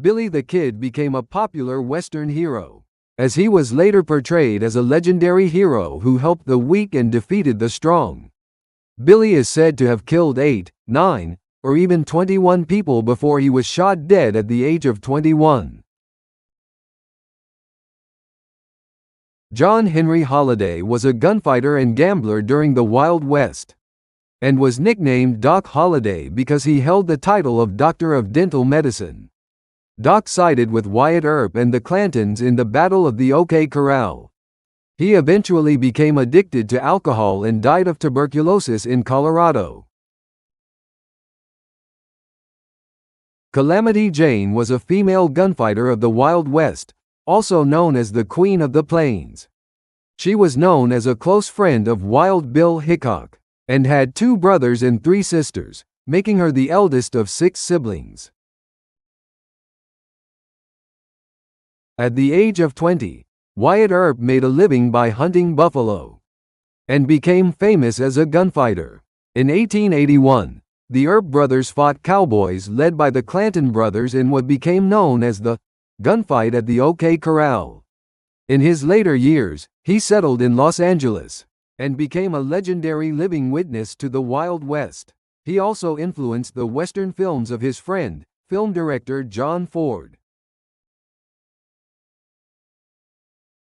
Billy the Kid became a popular Western hero, as he was later portrayed as a legendary hero who helped the weak and defeated the strong. Billy is said to have killed 8, 9, or even 21 people before he was shot dead at the age of 21. John Henry Holliday was a gunfighter and gambler during the Wild West, and was nicknamed Doc Holliday because he held the title of Doctor of Dental Medicine. Doc sided with Wyatt Earp and the Clantons in the Battle of the OK Corral. He eventually became addicted to alcohol and died of tuberculosis in Colorado. Calamity Jane was a female gunfighter of the Wild West, also known as the Queen of the Plains. She was known as a close friend of Wild Bill Hickok, and had 2 brothers and 3 sisters, making her the eldest of 6 siblings. At the age of 20, Wyatt Earp made a living by hunting buffalo, and became famous as a gunfighter. In 1881, the Earp brothers fought cowboys led by the Clanton brothers in what became known as the gunfight at the OK Corral. In his later years, he settled in Los Angeles, and became a legendary living witness to the Wild West. He also influenced the Western films of his friend, film director John Ford.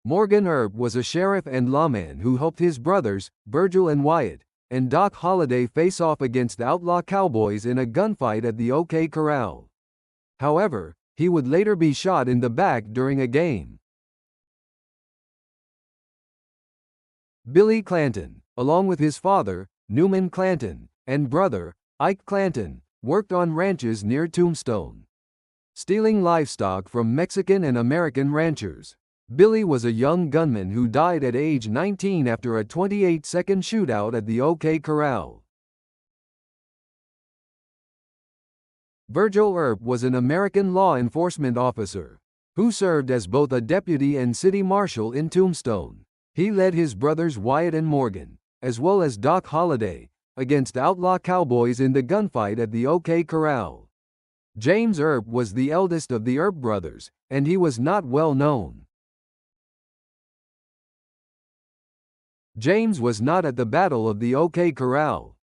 Morgan Earp was a sheriff and lawman who helped his brothers, Virgil and Wyatt, and Doc Holliday face off against outlaw cowboys in a gunfight at the OK Corral. However, he would later be shot in the back during a game. Billy Clanton, along with his father, Newman Clanton, and brother, Ike Clanton, worked on ranches near Tombstone, stealing livestock from Mexican and American ranchers. Billy was a young gunman who died at age 19 after a 28-second shootout at the OK Corral. Virgil Earp was an American law enforcement officer who served as both a deputy and city marshal in Tombstone. He led his brothers Wyatt and Morgan, as well as Doc Holliday, against outlaw cowboys in the gunfight at the OK Corral. James Earp was the eldest of the Earp brothers, and he was not well known. James was not at the Battle of the OK Corral.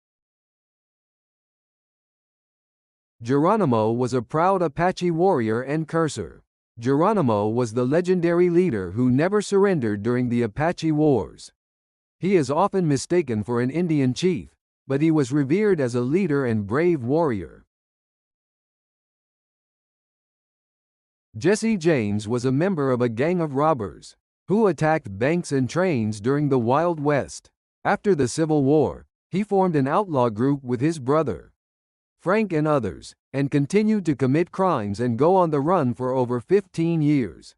Geronimo was a proud Apache warrior and curser. Geronimo was the legendary leader who never surrendered during the Apache Wars. He is often mistaken for an Indian chief, but he was revered as a leader and brave warrior. Jesse James was a member of a gang of robbers who attacked banks and trains during the Wild West. After the Civil War, he formed an outlaw group with his brother, Frank, and others, and continued to commit crimes and go on the run for over 15 years.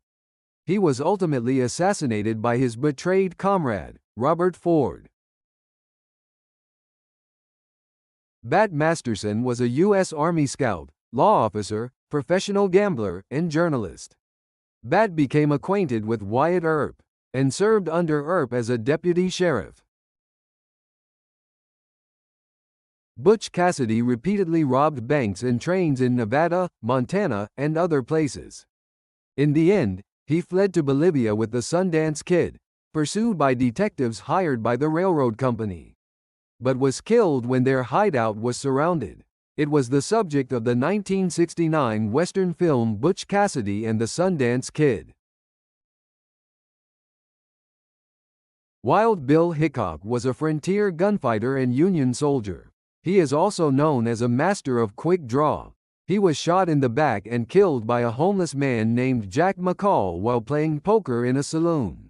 He was ultimately assassinated by his betrayed comrade, Robert Ford. Bat Masterson was a U.S. Army scout, law officer, professional gambler, and journalist. Bat became acquainted with Wyatt Earp, and served under Earp as a deputy sheriff. Butch Cassidy repeatedly robbed banks and trains in Nevada, Montana, and other places. In the end, he fled to Bolivia with the Sundance Kid, pursued by detectives hired by the railroad company, but was killed when their hideout was surrounded. It was the subject of the 1969 Western film Butch Cassidy and the Sundance Kid. Wild Bill Hickok was a frontier gunfighter and Union soldier. He is also known as a master of quick draw. He was shot in the back and killed by a homeless man named Jack McCall while playing poker in a saloon.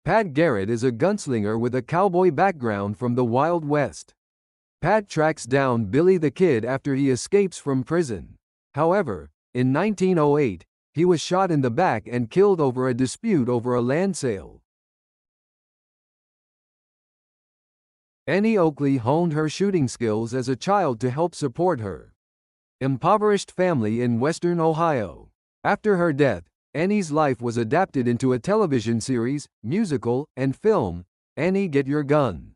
Pat Garrett is a gunslinger with a cowboy background from the Wild West. Pat tracks down Billy the Kid after he escapes from prison. However, in 1908, he was shot in the back and killed over a dispute over a land sale. Annie Oakley honed her shooting skills as a child to help support her impoverished family in western Ohio. After her death, Annie's life was adapted into a television series, musical, and film, Annie Get Your Gun.